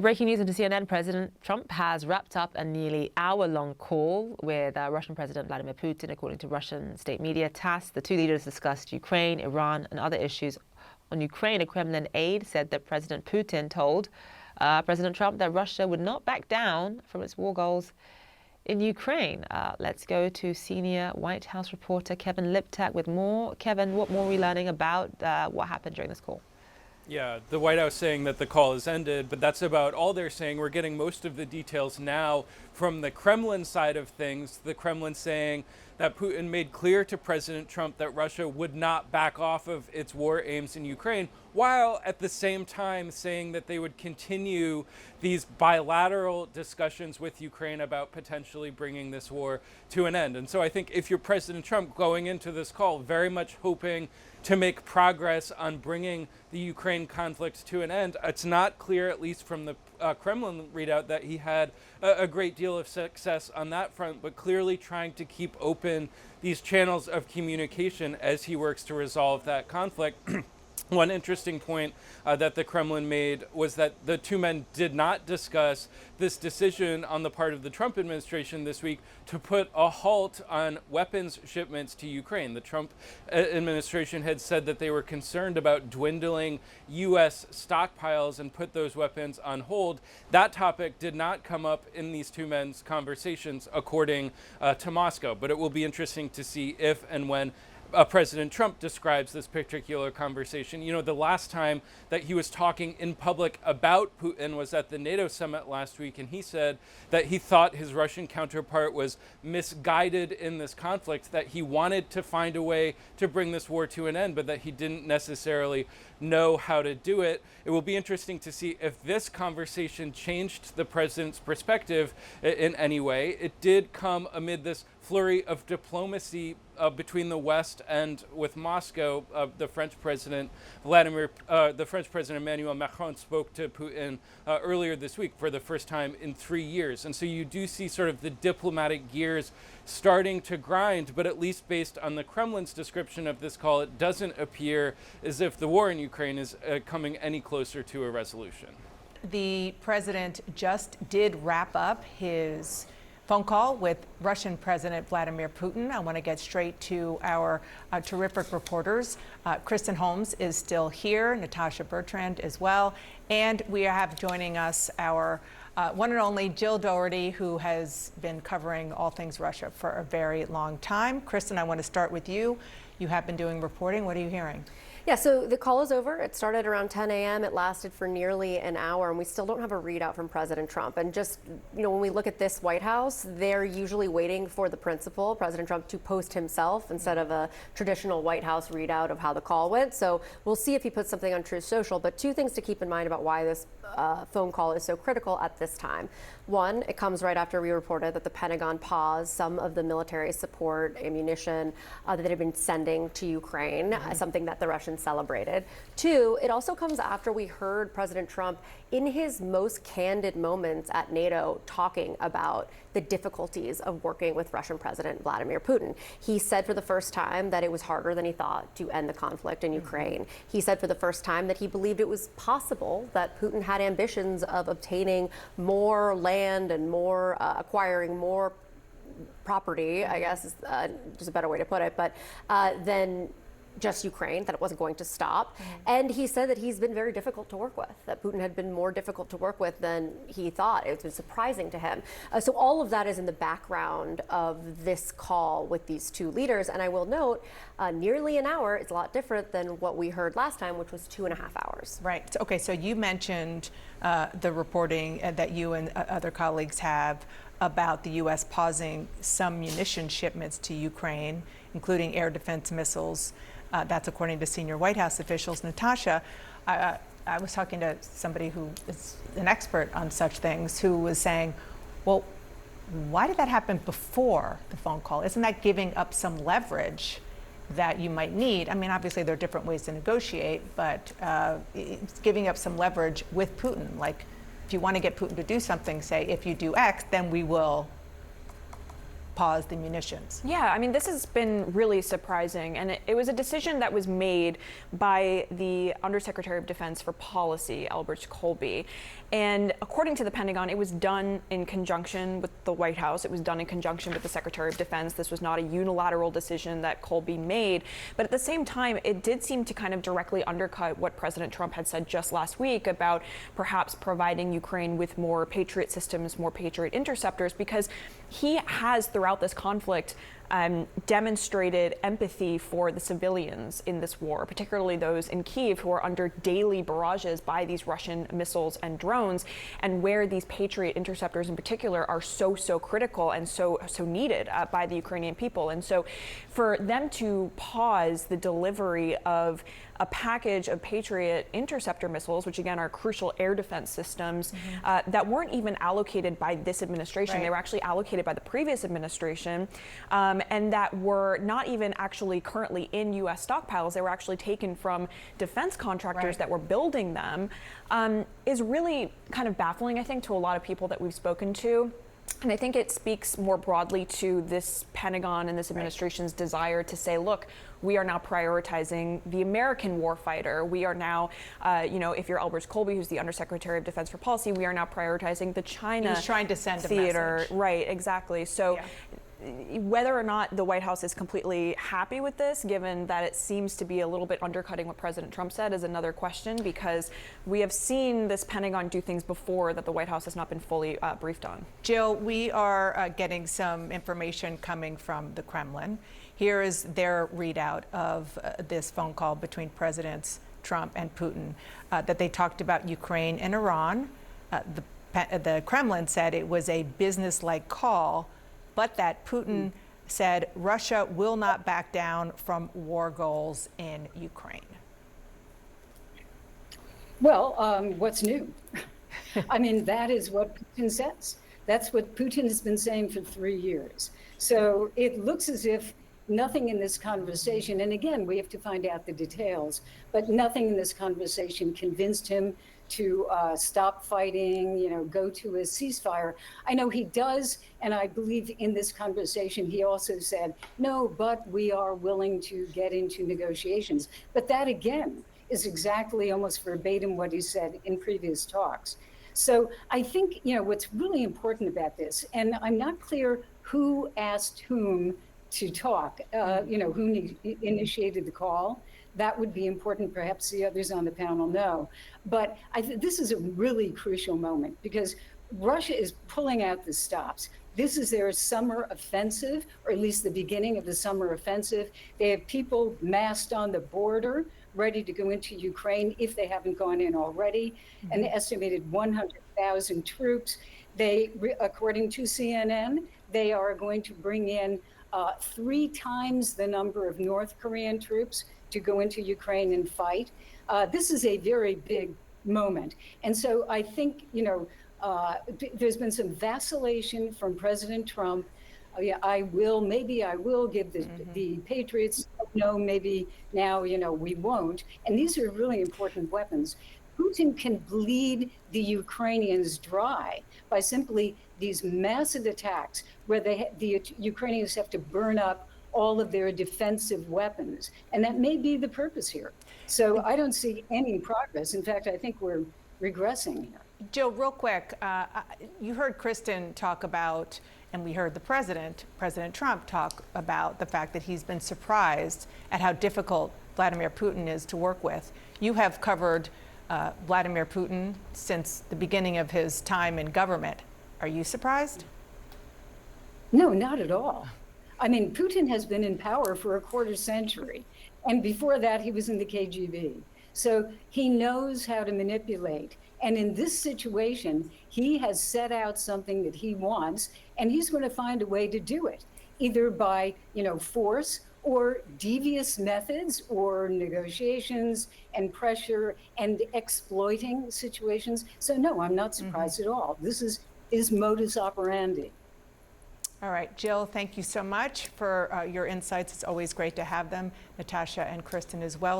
Breaking news into CNN, President Trump has wrapped up a nearly hour-long call with Russian President Vladimir Putin, according to Russian state media TASS. The two leaders discussed Ukraine, Iran, and other issues. On Ukraine, a Kremlin aide said that President Putin told President Trump that Russia would not back down from its war goals in Ukraine. Let's go to senior White House reporter Kevin Liptak with more. Kevin, what more are we learning about what happened during this call? Yeah, the White House saying that the call has ended, but that's about all they're saying. We're getting most of the details now from the Kremlin side of things. The Kremlin saying that Putin made clear to President Trump that Russia would not back off of its war aims in Ukraine, while at the same time saying that they would continue these bilateral discussions with Ukraine about potentially bringing this war to an end. And so I think if you're President Trump going into this call, very much hoping to make progress on bringing the Ukraine conflict to an end, it's not clear, at least from the Kremlin readout, that he had a great deal of success on that front, but clearly trying to keep open these channels of communication as he works to resolve that conflict. One interesting point that the Kremlin made was that the two men did not discuss this decision on the part of the Trump administration this week to put a halt on weapons shipments to Ukraine. The Trump administration had said that they were concerned about dwindling U.S. stockpiles and put those weapons on hold. That topic did not come up in these two men's conversations, according to Moscow. But it will be interesting to see if and when President Trump describes this particular conversation. You know, the last time that he was talking in public about Putin was at the NATO summit last week, and he said that he thought his Russian counterpart was misguided in this conflict, that he wanted to find a way to bring this war to an end, but that he didn't necessarily know how to do it. It will be interesting to see if this conversation changed the president's perspective in any way. It did come amid this flurry of diplomacy between the West and with Moscow. The French President Emmanuel Macron spoke to Putin earlier this week for the first time in 3 years. And so you do see sort of the diplomatic gears starting to grind, but at least based on the Kremlin's description of this call, it doesn't appear as if the war in Ukraine is coming any closer to a resolution. The president just did wrap up his phone call with Russian President Vladimir Putin. I want to get straight to our terrific reporters. Kristen Holmes is still here, Natasha Bertrand as well, and we have joining us our one and only Jill Doherty, who has been covering all things Russia for a very long time. Kristen, I want to start with you. You have been doing reporting. What are you hearing? Yeah, so the call is over. It started around 10 a.m. It lasted for nearly an hour, and we still don't have a readout from President Trump. And just, you know, when we look at this White House, they're usually waiting for the principal, President Trump, to post himself instead of a traditional White House readout of how the call went. So we'll see if he puts something on Truth Social. But two things to keep in mind about why this phone call is so critical at this time. One, it comes right after we reported that the Pentagon paused some of the military support, ammunition that it had been sending to Ukraine, something that the Russians celebrated. Two, it also comes after we heard President Trump in his most candid moments at NATO talking about the difficulties of working with Russian President Vladimir Putin. He said for the first time that it was harder than he thought to end the conflict in Ukraine. He said for the first time that he believed it was possible that Putin had ambitions of obtaining more land and more acquiring more property, I guess is just a better way to put it, but then just Ukraine, that it wasn't going to stop. And he said that he's been very difficult to work with, that Putin had been more difficult to work with than he thought. It's been surprising to him. So all of that is in the background of this call with these two leaders. And I will note, nearly an hour is a lot different than what we heard last time, which was 2.5 hours. Right. Okay, so you mentioned the reporting that you and other colleagues have about the U.S. pausing some munition shipments to Ukraine, including air defense missiles. That's according to senior White House officials. Natasha, I was talking to somebody who is an expert on such things who was saying, well, why did that happen before the phone call? Isn't that giving up some leverage that you might need? I mean, obviously there are different ways to negotiate, but it's giving up some leverage with Putin. Like, if you want to get Putin to do something, say, if you do X, then we will pause the munitions. Yeah, I mean, this has been really surprising, and it was a decision that was made by the Undersecretary of Defense for Policy, Albert Colby. And according to the Pentagon, it was done in conjunction with the White House. It was done in conjunction with the Secretary of Defense. This was not a unilateral decision that Colby made. But at the same time, it did seem to kind of directly undercut what President Trump had said just last week about perhaps providing Ukraine with more Patriot systems, more Patriot interceptors, because he has, throughout this conflict, demonstrated empathy for the civilians in this war, particularly those in Kyiv who are under daily barrages by these Russian missiles and drones, and where these Patriot interceptors in particular are so critical and so needed by the Ukrainian people. And so for them to pause the delivery of a package of Patriot interceptor missiles, which again are crucial air defense systems, that weren't even allocated by this administration. Right. They were actually allocated by the previous administration, and that were not even actually currently in U.S. stockpiles. They were actually taken from defense contractors that were building them, is really kind of baffling, I think, to a lot of people that we've spoken to. And I think it speaks more broadly to this Pentagon and this administration's desire to say, look, we are now prioritizing the American warfighter. We are now, if you're Albert Colby, who's the Undersecretary of Defense for Policy, we are now prioritizing the China He's trying to send theater. a message. Right, exactly. So whether or not the White House is completely happy with this, given that it seems to be a little bit undercutting what President Trump said, is another question, because we have seen this Pentagon do things before that the White House has not been fully briefed on. Jill, we are getting some information coming from the Kremlin. Here is their readout of this phone call between Presidents Trump and Putin, that they talked about Ukraine and Iran. The Kremlin said it was a business-like call, but that Putin said Russia will not back down from war goals in Ukraine. Well, what's new? I mean, that is what Putin says. That's what Putin has been saying for 3 years. So it looks as if nothing in this conversation, and again, we have to find out the details, but nothing in this conversation convinced him to stop fighting, go to a ceasefire. I know he does, and I believe in this conversation he also said, no, but we are willing to get into negotiations. But that, again, is exactly almost verbatim what he said in previous talks. So I think, what's really important about this, and I'm not clear who asked whom to talk, who initiated the call. That would be important. Perhaps the others on the panel know. But this is a really crucial moment because Russia is pulling out the stops. This is their summer offensive, or at least the beginning of the summer offensive. They have people massed on the border, ready to go into Ukraine if they haven't gone in already. An estimated 100,000 troops. According to CNN, they are going to bring in 3 times the number of North Korean troops to go into Ukraine and fight. This is a very big moment. And so I think, there's been some vacillation from President Trump. Maybe I will give the Patriots, no, maybe now, we won't. And these are really important weapons. Putin can bleed the Ukrainians dry by simply these massive attacks where the Ukrainians have to burn up all of their defensive weapons. And that may be the purpose here. So I don't see any progress. In fact, I think we're regressing here. Jill, real quick, you heard Kristen talk about, and we heard the President Trump talk about the fact that he's been surprised at how difficult Vladimir Putin is to work with. You have covered Vladimir Putin since the beginning of his time in government. Are you surprised? No, not at all. I mean, Putin has been in power for a quarter century. And before that, he was in the KGB. So he knows how to manipulate. And in this situation, he has set out something that he wants, and he's going to find a way to do it, either by, force or devious methods or negotiations and pressure and exploiting situations. So no, I'm not surprised at all. This is modus operandi. All right, Jill, thank you so much for your insights. It's always great to have them. Natasha and Kristen as well.